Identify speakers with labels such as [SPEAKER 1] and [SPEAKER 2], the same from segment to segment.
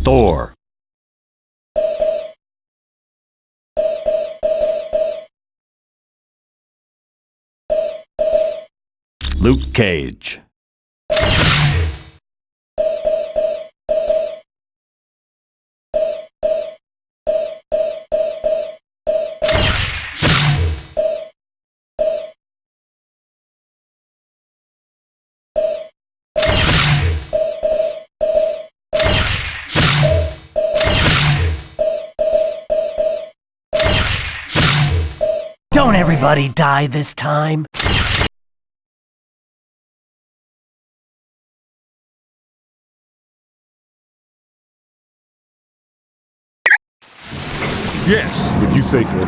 [SPEAKER 1] Thor. Luke Cage.
[SPEAKER 2] Don't everybody die this time?
[SPEAKER 3] Yes, if you say so.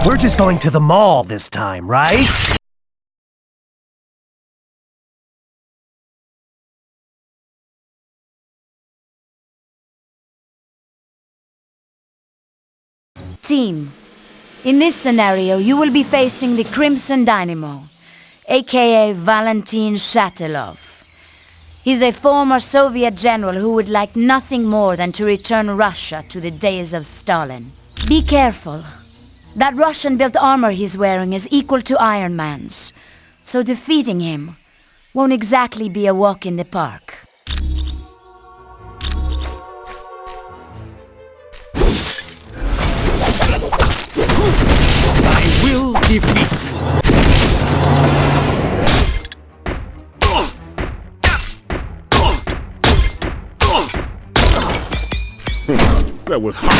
[SPEAKER 2] We're just going to the mall this time, right?
[SPEAKER 4] Team, in this scenario, you will be facing the Crimson Dynamo, aka Valentin Shatilov. He's a former Soviet general who would like nothing more than to return Russia to the days of Stalin. Be careful. That Russian-built armor he's wearing is equal to Iron Man's, so defeating him won't exactly be a walk in the park.
[SPEAKER 3] I will defeat you. That was hard.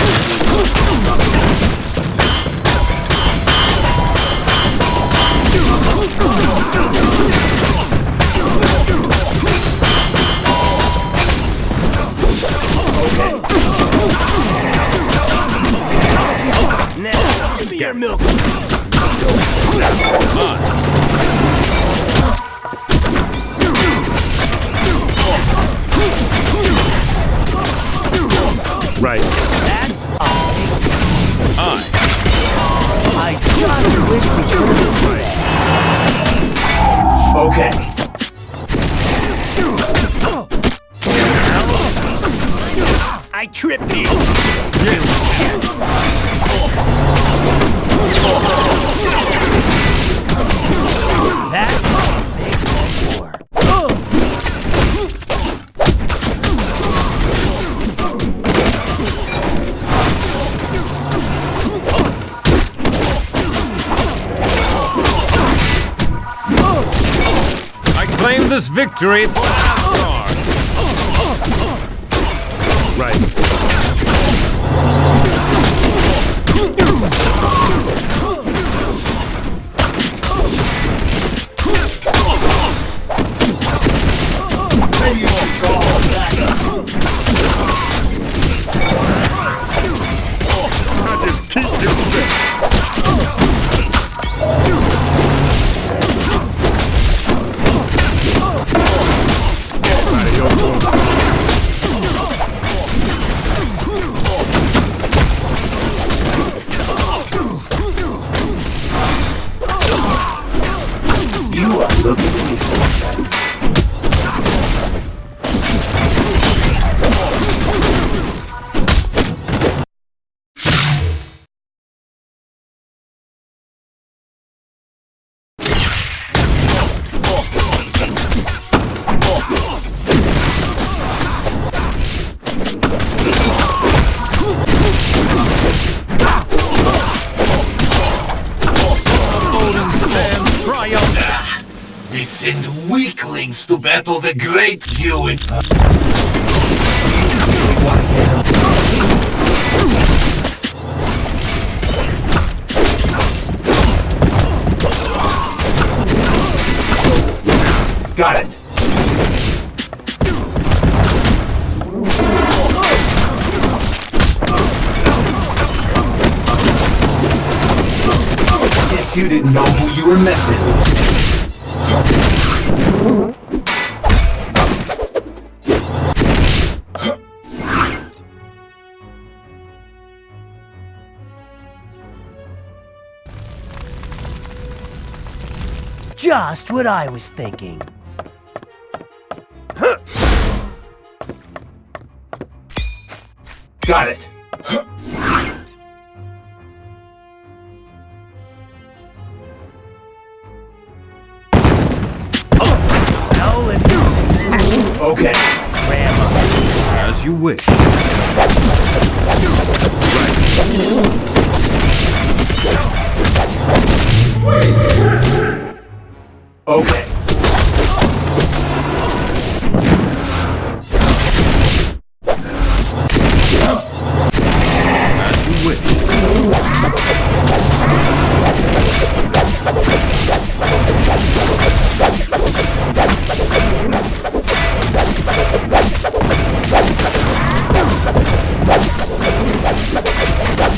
[SPEAKER 2] Now, give me your milk.
[SPEAKER 3] Right.
[SPEAKER 2] That's obvious.
[SPEAKER 3] I
[SPEAKER 2] I just wish we could have been
[SPEAKER 5] Okay.
[SPEAKER 2] I tripped you.
[SPEAKER 3] yes.
[SPEAKER 2] That big war.
[SPEAKER 3] I claim this victory for Asgard. Right. I just keep doing this.
[SPEAKER 5] You are looking beautiful.
[SPEAKER 3] Odin stands triumphant.
[SPEAKER 5] They send weaklings to battle the great Jew. Got it. Guess you didn't know who you were messing with.
[SPEAKER 2] Just what I was thinking.
[SPEAKER 5] Got it.
[SPEAKER 2] Now let me say so.
[SPEAKER 5] Okay.
[SPEAKER 2] Ram up.
[SPEAKER 3] As you wish.
[SPEAKER 5] Okay.
[SPEAKER 3] As you wish.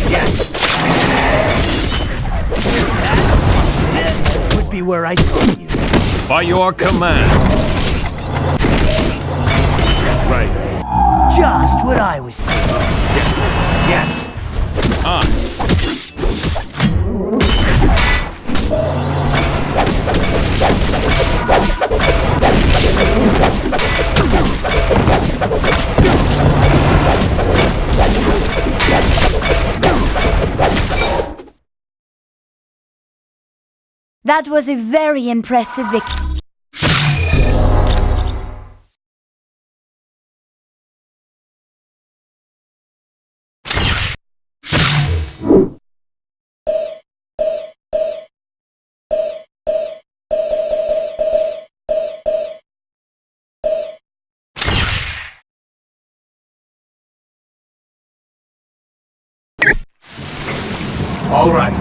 [SPEAKER 5] Yes.
[SPEAKER 2] This would be where I told you.
[SPEAKER 3] By your command. Right.
[SPEAKER 2] Just what I was thinking.
[SPEAKER 5] Yes.
[SPEAKER 3] On.
[SPEAKER 4] That was a very impressive victory.
[SPEAKER 5] All right.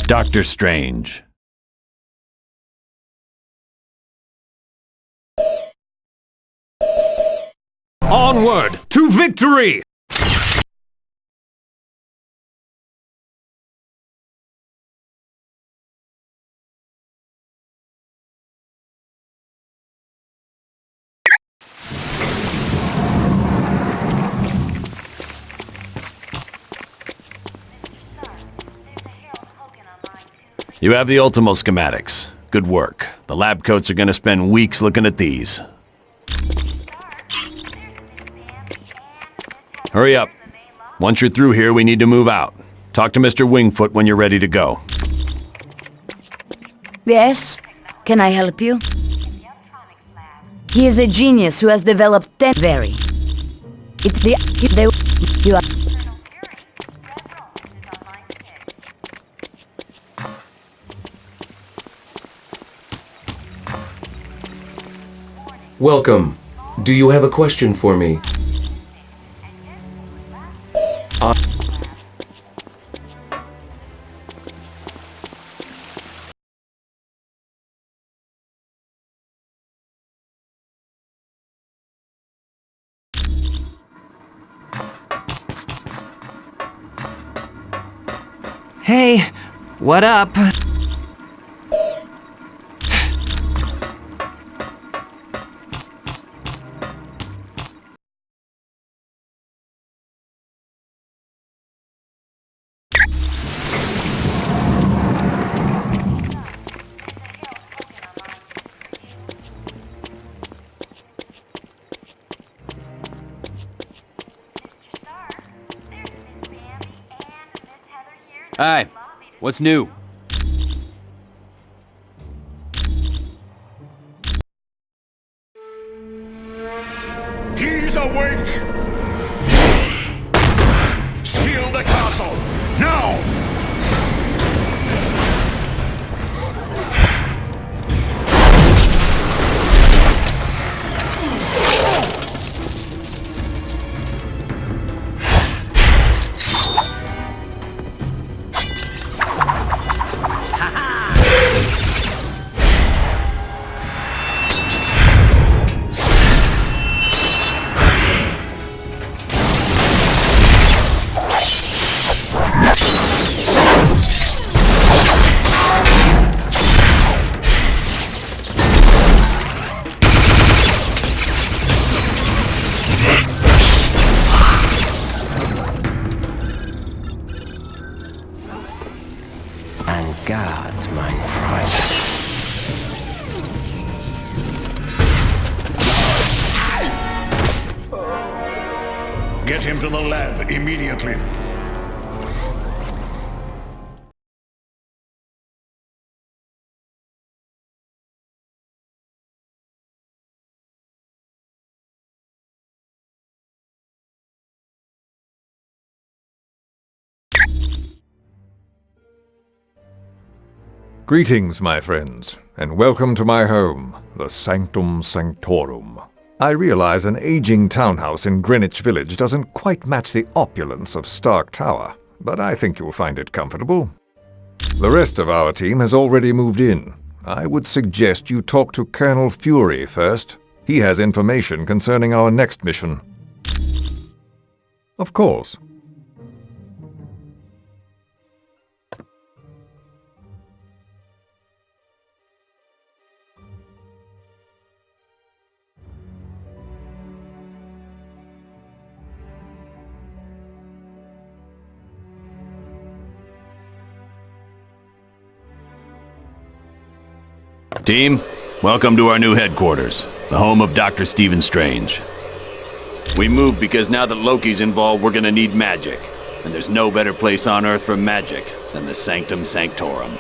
[SPEAKER 1] Doctor Strange.
[SPEAKER 3] Onward to victory!
[SPEAKER 1] You have the Ultimo schematics. Good work. The lab coats are gonna spend weeks looking at these. Hurry up. Once you're through here, we need to move out. Talk to Mr. Wingfoot when you're ready to go.
[SPEAKER 4] Yes? Can I help you? He is a genius who has developed 10 very. It's you are...
[SPEAKER 6] Welcome. Do you have a question for me?
[SPEAKER 7] Hey, what up?
[SPEAKER 8] Hi, what's new?
[SPEAKER 5] He's awake! Seal the castle! Now!
[SPEAKER 7] Asgard, mein Freund.
[SPEAKER 3] Get him to the lab immediately.
[SPEAKER 9] Greetings, my friends, and welcome to my home, the Sanctum Sanctorum. I realize an aging townhouse in Greenwich Village doesn't quite match the opulence of Stark Tower, but I think you'll find it comfortable. The rest of our team has already moved in. I would suggest you talk to Colonel Fury first. He has information concerning our next mission. Of course.
[SPEAKER 1] Team, welcome to our new headquarters, the home of Dr. Stephen Strange. We moved because now that Loki's involved, we're gonna need magic. And there's no better place on Earth for magic than the Sanctum Sanctorum.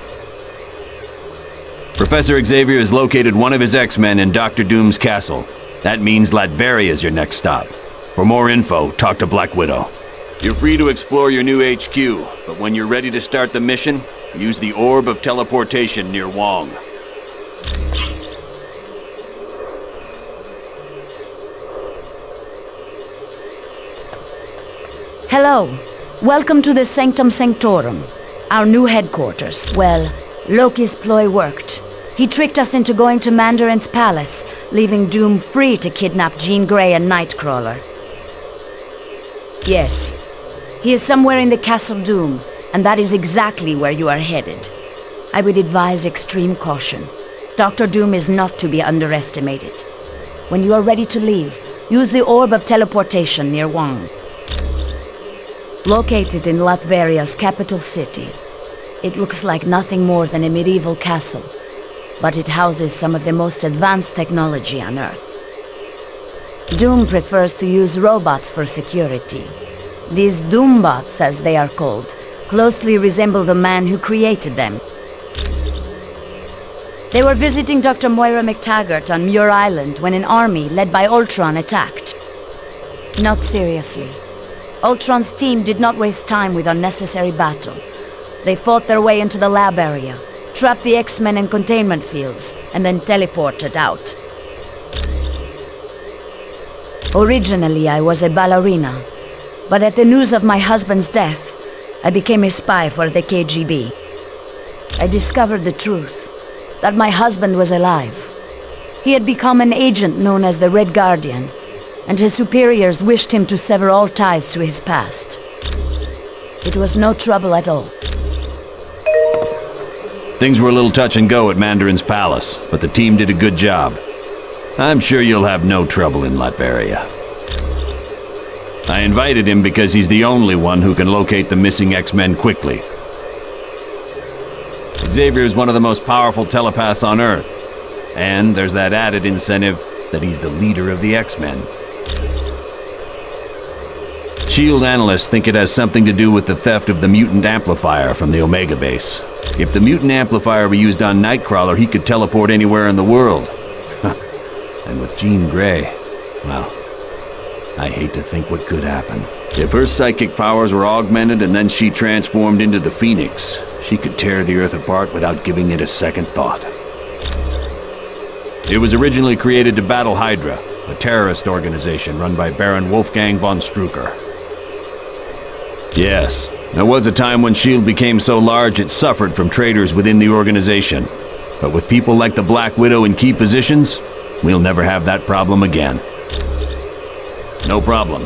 [SPEAKER 1] Professor Xavier has located one of his X-Men in Dr. Doom's castle. That means Latveria is your next stop. For more info, talk to Black Widow. You're free to explore your new HQ, but when you're ready to start the mission, use the Orb of Teleportation near Wong.
[SPEAKER 4] Hello. Welcome to the Sanctum Sanctorum, our new headquarters. Well, Loki's ploy worked. He tricked us into going to Mandarin's palace, leaving Doom free to kidnap Jean Grey and Nightcrawler. Yes, he is somewhere in the Castle Doom, and that is exactly where you are headed. I would advise extreme caution. Dr. Doom is not to be underestimated. When you are ready to leave, use the Orb of Teleportation near Wong. Located in Latveria's capital city, it looks like nothing more than a medieval castle, but it houses some of the most advanced technology on Earth. Doom prefers to use robots for security. These Doombots, as they are called, closely resemble the man who created them. They were visiting Dr. Moira McTaggart on Muir Island when an army led by Ultron attacked. Not seriously. Ultron's team did not waste time with unnecessary battle. They fought their way into the lab area, trapped the X-Men in containment fields, and then teleported out. Originally, I was a ballerina, but at the news of my husband's death, I became a spy for the KGB. I discovered the truth, that my husband was alive. He had become an agent known as the Red Guardian, and his superiors wished him to sever all ties to his past. It was no trouble at all.
[SPEAKER 1] Things were a little touch and go at Mandarin's palace, but the team did a good job. I'm sure you'll have no trouble in Latveria. I invited him because he's the only one who can locate the missing X-Men quickly. Xavier is one of the most powerful telepaths on Earth, and there's that added incentive that he's the leader of the X-Men. S.H.I.E.L.D. analysts think it has something to do with the theft of the mutant amplifier from the Omega base. If the mutant amplifier were used on Nightcrawler, he could teleport anywhere in the world. And with Jean Grey, well, I hate to think what could happen. If her psychic powers were augmented and then she transformed into the Phoenix, she could tear the Earth apart without giving it a second thought. It was originally created to battle Hydra, a terrorist organization run by Baron Wolfgang von Strucker. Yes, there was a time when S.H.I.E.L.D. became so large it suffered from traitors within the organization. But with people like the Black Widow in key positions, we'll never have that problem again. No problem.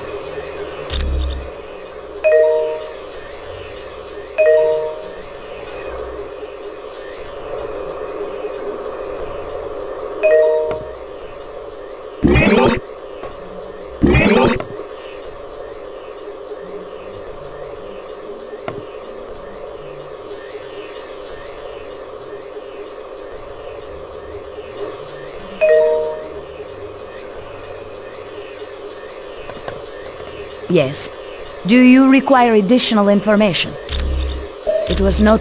[SPEAKER 4] Yes. Do you require additional information? It was no...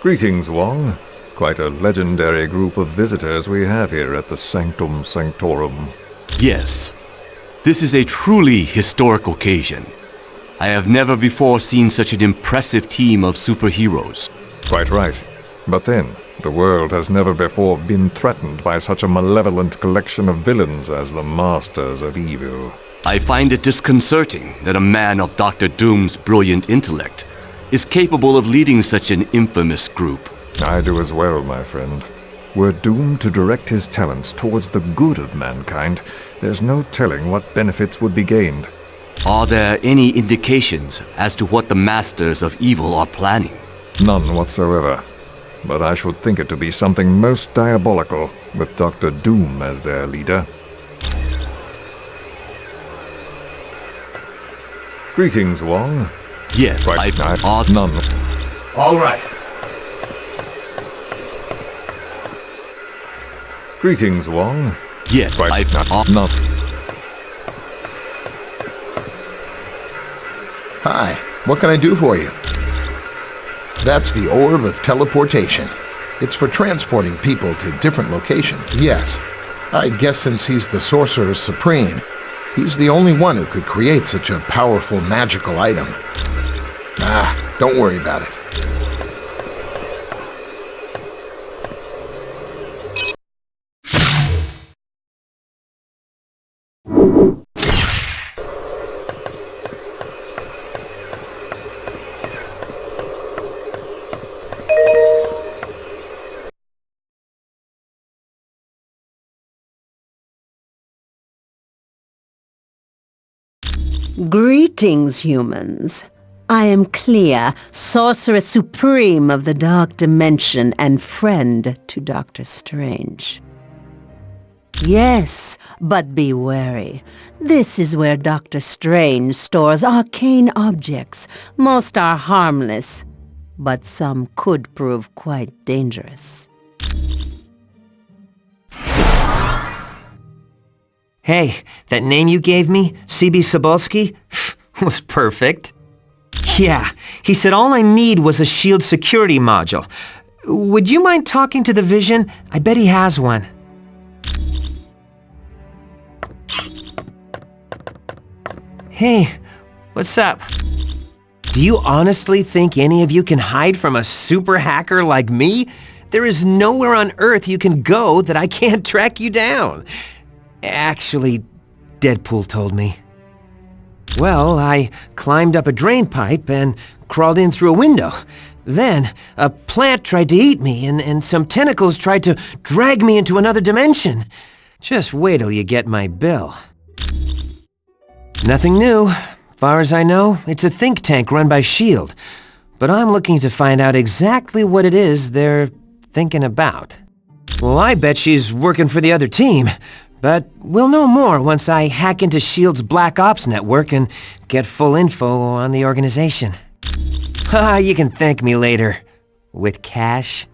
[SPEAKER 9] Greetings, Wong. Quite a legendary group of visitors we have here at the Sanctum Sanctorum.
[SPEAKER 8] Yes. This is a truly historic occasion. I have never before seen such an impressive team of superheroes.
[SPEAKER 9] Quite right. But then, the world has never before been threatened by such a malevolent collection of villains as the Masters of Evil.
[SPEAKER 8] I find it disconcerting that a man of Dr. Doom's brilliant intellect is capable of leading such an infamous group.
[SPEAKER 9] I do as well, my friend. Were Doom to direct his talents towards the good of mankind, there's no telling what benefits would be gained.
[SPEAKER 8] Are there any indications as to what the Masters of Evil are planning?
[SPEAKER 9] None whatsoever. But I should think it to be something most diabolical, with Dr. Doom as their leader. Greetings, Wong.
[SPEAKER 8] Yes,
[SPEAKER 9] None.
[SPEAKER 5] All right.
[SPEAKER 9] Greetings, Wong.
[SPEAKER 8] Yes,
[SPEAKER 9] None.
[SPEAKER 10] Hi, what can I do for you? That's the Orb of Teleportation. It's for transporting people to different locations. Yes, I guess since he's the Sorcerer Supreme, he's the only one who could create such a powerful magical item. Don't worry about it.
[SPEAKER 11] Greetings, humans. I am Clea, Sorceress Supreme of the Dark Dimension and friend to Dr. Strange. Yes, but be wary. This is where Dr. Strange stores arcane objects. Most are harmless, but some could prove quite dangerous.
[SPEAKER 12] Hey, that name you gave me, C.B. Sobolski, was perfect. Yeah, he said all I need was a shield security module. Would you mind talking to the Vision? I bet he has one. Hey, what's up? Do you honestly think any of you can hide from a super hacker like me? There is nowhere on Earth you can go that I can't track you down. Actually, Deadpool told me. Well, I climbed up a drain pipe and crawled in through a window. Then, a plant tried to eat me, and some tentacles tried to drag me into another dimension. Just wait till you get my bill. Nothing new. Far as I know, it's a think tank run by S.H.I.E.L.D. But I'm looking to find out exactly what it is they're thinking about. Well, I bet she's working for the other team. But we'll know more once I hack into S.H.I.E.L.D.'s Black Ops network and get full info on the organization. You can thank me later. With cash.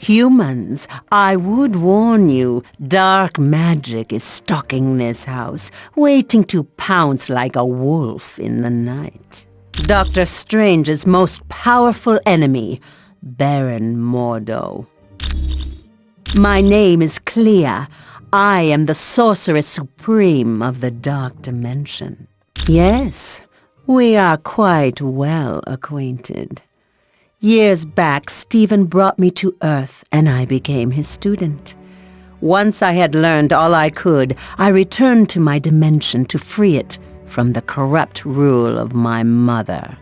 [SPEAKER 11] Humans, I would warn you, dark magic is stalking this house, waiting to pounce like a wolf in the night. Dr. Strange's most powerful enemy, Baron Mordo. My name is Clea. I am the Sorceress Supreme of the Dark Dimension. Yes, we are quite well acquainted. Years back, Stephen brought me to Earth, and I became his student. Once I had learned all I could, I returned to my dimension to free it from the corrupt rule of my mother.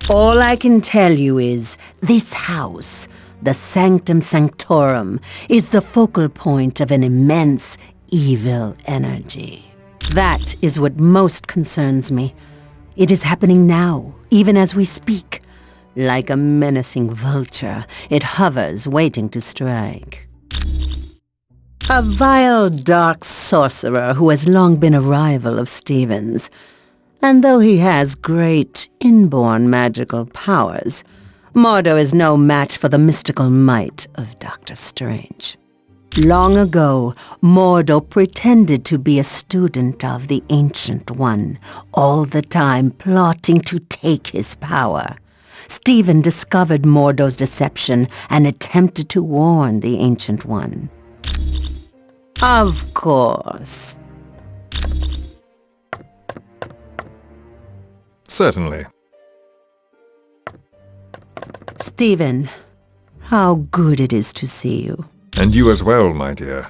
[SPEAKER 11] All I can tell you is, this house, the Sanctum Sanctorum, is the focal point of an immense evil energy. That is what most concerns me. It is happening now, even as we speak. Like a menacing vulture, it hovers, waiting to strike. A vile, dark sorcerer who has long been a rival of Stephen's. And though he has great inborn magical powers, Mordo is no match for the mystical might of Dr. Strange. Long ago, Mordo pretended to be a student of the Ancient One, all the time plotting to take his power. Stephen discovered Mordo's deception and attempted to warn the Ancient One. Of course.
[SPEAKER 9] Certainly.
[SPEAKER 11] Stephen, how good it is to see you.
[SPEAKER 9] And you as well, my dear.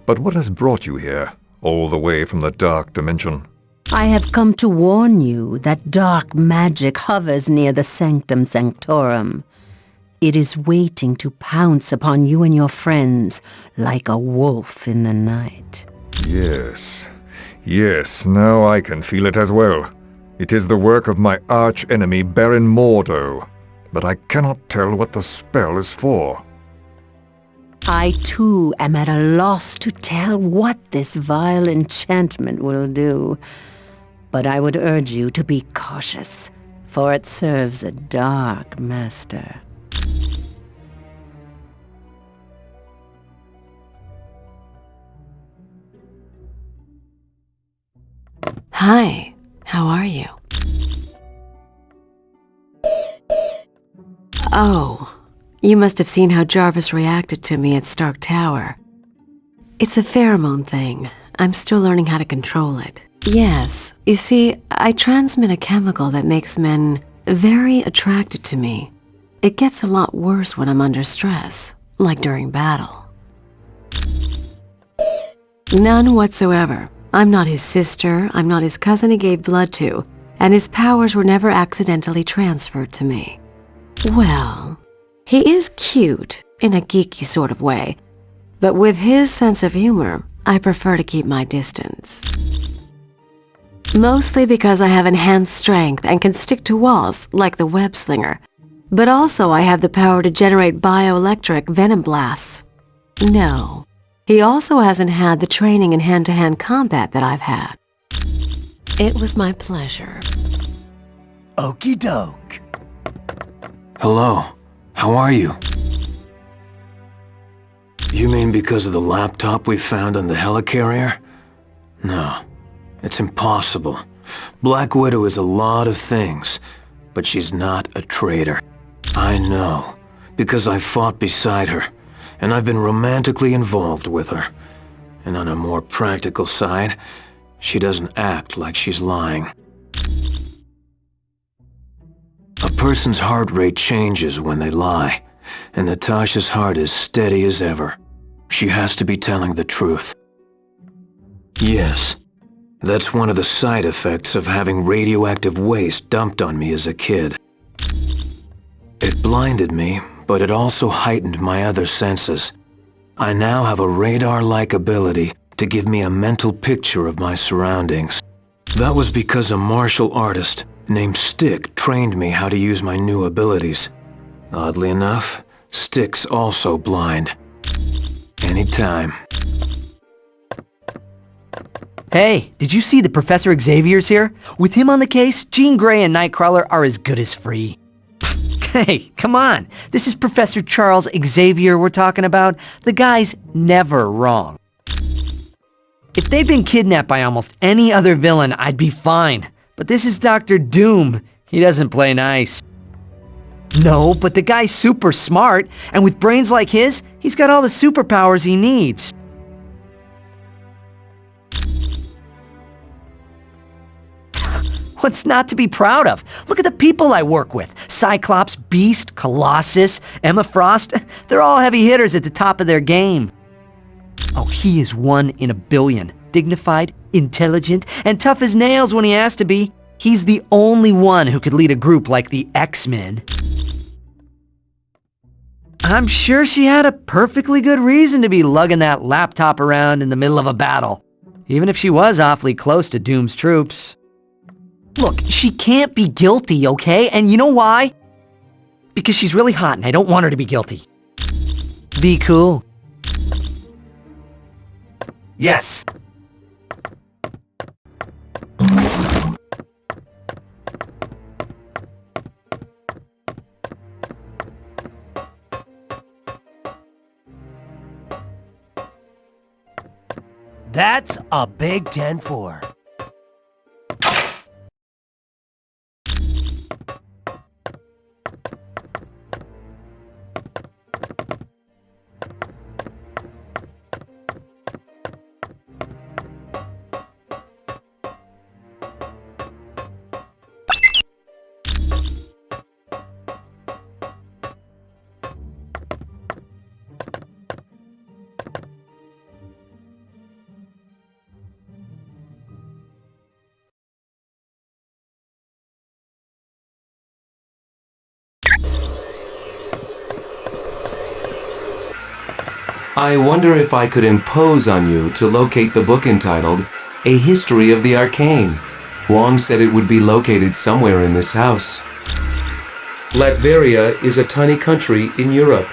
[SPEAKER 9] But what has brought you here, all the way from the dark dimension?
[SPEAKER 11] I have come to warn you that dark magic hovers near the Sanctum Sanctorum. It is waiting to pounce upon you and your friends like a wolf in the night.
[SPEAKER 9] Yes. Yes, now I can feel it as well. It is the work of my arch-enemy Baron Mordo, but I cannot tell what the spell is for.
[SPEAKER 11] I too am at a loss to tell what this vile enchantment will do. But I would urge you to be cautious, for it serves a dark master.
[SPEAKER 13] Hi, how are you? Oh, you must have seen how Jarvis reacted to me at Stark Tower. It's a pheromone thing. I'm still learning how to control it. Yes, you see, I transmit a chemical that makes men very attracted to me. It gets a lot worse when I'm under stress, like during battle. None whatsoever. I'm not his sister, I'm not his cousin he gave blood to, and his powers were never accidentally transferred to me. Well, he is cute, in a geeky sort of way, but with his sense of humor, I prefer to keep my distance. Mostly because I have enhanced strength and can stick to walls like the web slinger, but also I have the power to generate bioelectric venom blasts. No, he also hasn't had the training in hand-to-hand combat that I've had. It was my pleasure.
[SPEAKER 2] Okie doke.
[SPEAKER 7] Hello. How are you? You mean because of the laptop we found on the helicarrier? No, it's impossible. Black Widow is a lot of things, but she's not a traitor. I know, because I fought beside her, and I've been romantically involved with her. And on a more practical side, she doesn't act like she's lying. A person's heart rate changes when they lie, and Natasha's heart is steady as ever. She has to be telling the truth. Yes, that's one of the side effects of having radioactive waste dumped on me as a kid. It blinded me, but it also heightened my other senses. I now have a radar-like ability to give me a mental picture of my surroundings. That was because a martial artist named Stick trained me how to use my new abilities. Oddly enough, Stick's also blind. Anytime.
[SPEAKER 14] Hey, did you see that Professor Xavier's here? With him on the case, Jean Grey and Nightcrawler are as good as free. Hey, come on. This is Professor Charles Xavier we're talking about. The guy's never wrong. If they'd been kidnapped by almost any other villain, I'd be fine. But this is Dr. Doom. He doesn't play nice. No, but the guy's super smart, and with brains like his, he's got all the superpowers he needs. What's not to be proud of? Look at the people I work with. Cyclops, Beast, Colossus, Emma Frost. They're all heavy hitters at the top of their game. Oh, he is one in a billion. Dignified, intelligent, and tough as nails when he has to be. He's the only one who could lead a group like the X-Men. I'm sure she had a perfectly good reason to be lugging that laptop around in the middle of a battle, even if she was awfully close to Doom's troops. Look, she can't be guilty, okay? And you know why? Because she's really hot and I don't want her to be guilty. Be cool.
[SPEAKER 2] Yes. That's a big 10-4.
[SPEAKER 6] I wonder if I could impose on you to locate the book entitled A History of the Arcane. Wong said it would be located somewhere in this house. Latveria is a tiny country in Europe,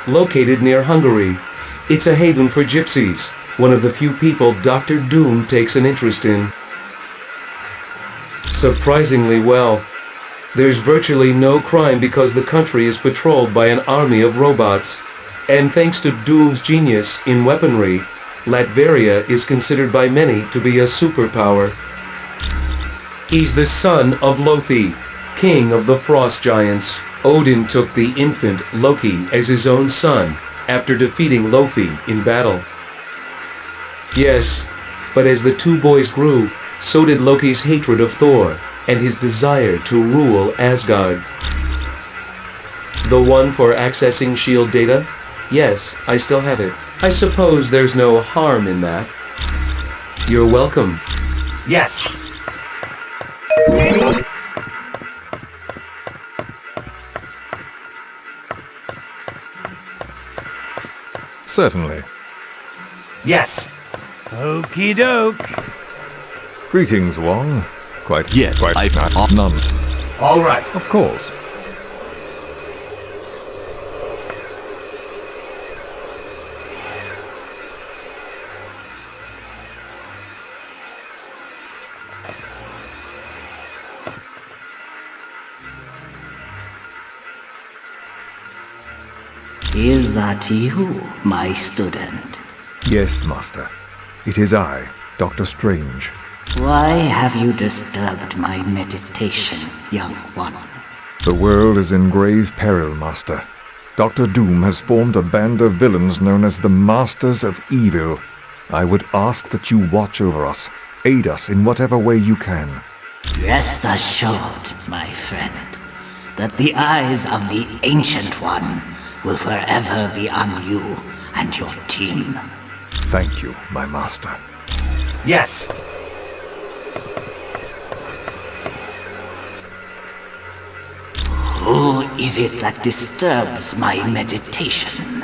[SPEAKER 6] located near Hungary. It's a haven for gypsies, one of the few people Dr. Doom takes an interest in. Surprisingly well. There's virtually no crime because the country is patrolled by an army of robots. And thanks to Doom's genius in weaponry, Latveria is considered by many to be a superpower. He's the son of Loki, king of the frost giants. Odin took the infant Loki as his own son after defeating Loki in battle. Yes, but as the two boys grew, so did Loki's hatred of Thor and his desire to rule Asgard. The one for accessing shield data? Yes, I still have it. I suppose there's no harm in that. You're welcome.
[SPEAKER 2] Yes.
[SPEAKER 9] Certainly.
[SPEAKER 2] Yes. Okie doke.
[SPEAKER 9] Greetings, Wong. Quite none.
[SPEAKER 2] All right.
[SPEAKER 9] Of course.
[SPEAKER 15] Is that you, my student?
[SPEAKER 9] Yes, Master. It is I, Dr. Strange.
[SPEAKER 15] Why have you disturbed my meditation, young one?
[SPEAKER 9] The world is in grave peril, Master. Dr. Doom has formed a band of villains known as the Masters of Evil. I would ask that you watch over us, aid us in whatever way you can.
[SPEAKER 15] Rest assured, my friend, that the eyes of the Ancient One will forever be on you and your team.
[SPEAKER 9] Thank you, my master.
[SPEAKER 2] Yes.
[SPEAKER 15] Who is it that disturbs my meditation?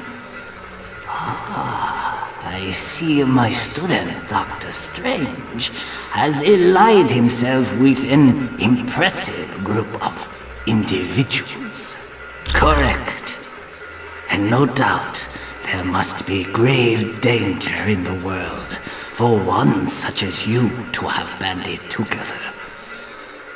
[SPEAKER 15] I see my student, Dr. Strange, has allied himself with an impressive group of individuals. Correct. And no doubt, there must be grave danger in the world for one such as you to have banded together.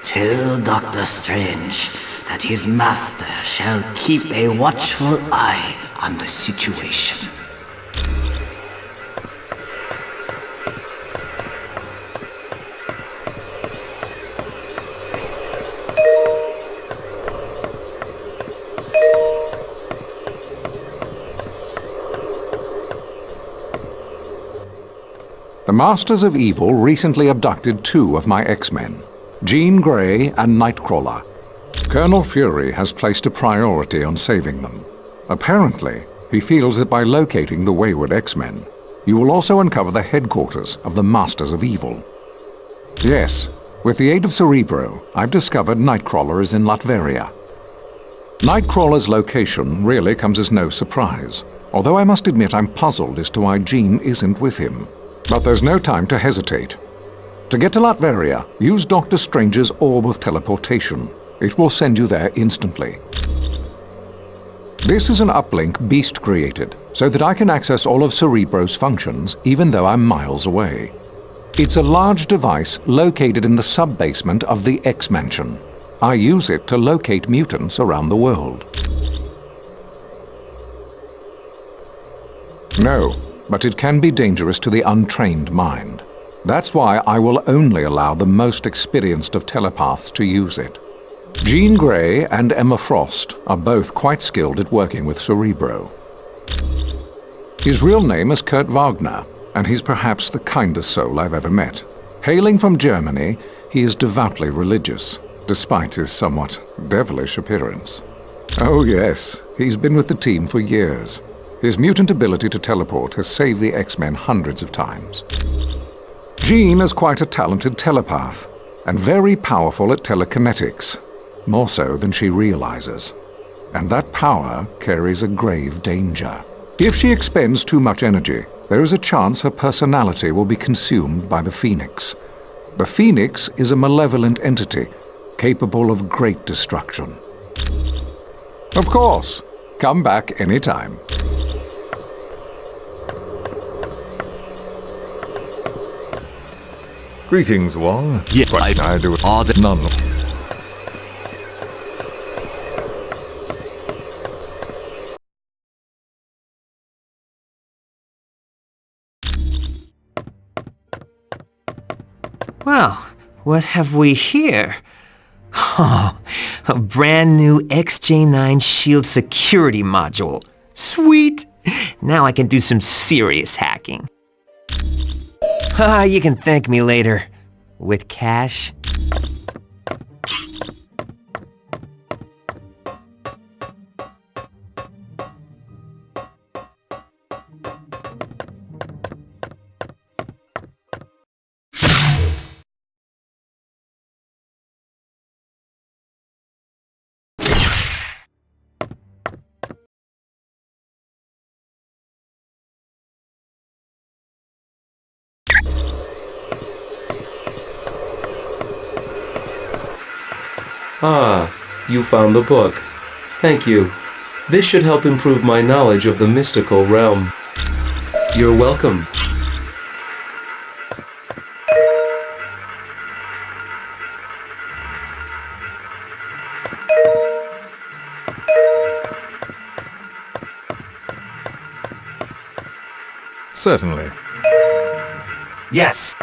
[SPEAKER 15] Tell Dr. Strange that his master shall keep a watchful eye on the situation.
[SPEAKER 16] The Masters of Evil recently abducted 2 of my X-Men, Jean Grey and Nightcrawler. Colonel Fury has placed a priority on saving them. Apparently, he feels that by locating the wayward X-Men, you will also uncover the headquarters of the Masters of Evil. Yes, with the aid of Cerebro, I've discovered Nightcrawler is in Latveria. Nightcrawler's location really comes as no surprise, although I must admit I'm puzzled as to why Jean isn't with him. But there's no time to hesitate. To get to Latveria, use Dr. Strange's Orb of Teleportation. It will send you there instantly. This is an uplink Beast created, so that I can access all of Cerebro's functions, even though I'm miles away. It's a large device located in the sub-basement of the X-Mansion. I use it to locate mutants around the world. No, but it can be dangerous to the untrained mind. That's why I will only allow the most experienced of telepaths to use it. Jean Grey and Emma Frost are both quite skilled at working with Cerebro. His real name is Kurt Wagner, and he's perhaps the kindest soul I've ever met. Hailing from Germany, he is devoutly religious, despite his somewhat devilish appearance. Oh yes, he's been with the team for years. His mutant ability to teleport has saved the X-Men hundreds of times. Jean is quite a talented telepath, and very powerful at telekinetics, more so than she realizes. And that power carries a grave danger. If she expends too much energy, there is a chance her personality will be consumed by the Phoenix. The Phoenix is a malevolent entity, capable of great destruction. Of course, come back anytime.
[SPEAKER 9] Greetings, Wong.
[SPEAKER 8] Yes,
[SPEAKER 9] What can I do?
[SPEAKER 8] Are there
[SPEAKER 9] None.
[SPEAKER 12] Well, what have we here? Oh, a brand new XJ9 Shield security module. Sweet! Now I can do some serious hacking. You can thank me later. With cash.
[SPEAKER 6] Ah, you found the book. Thank you. This should help improve my knowledge of the mystical realm. You're welcome.
[SPEAKER 9] Certainly.
[SPEAKER 5] Yes,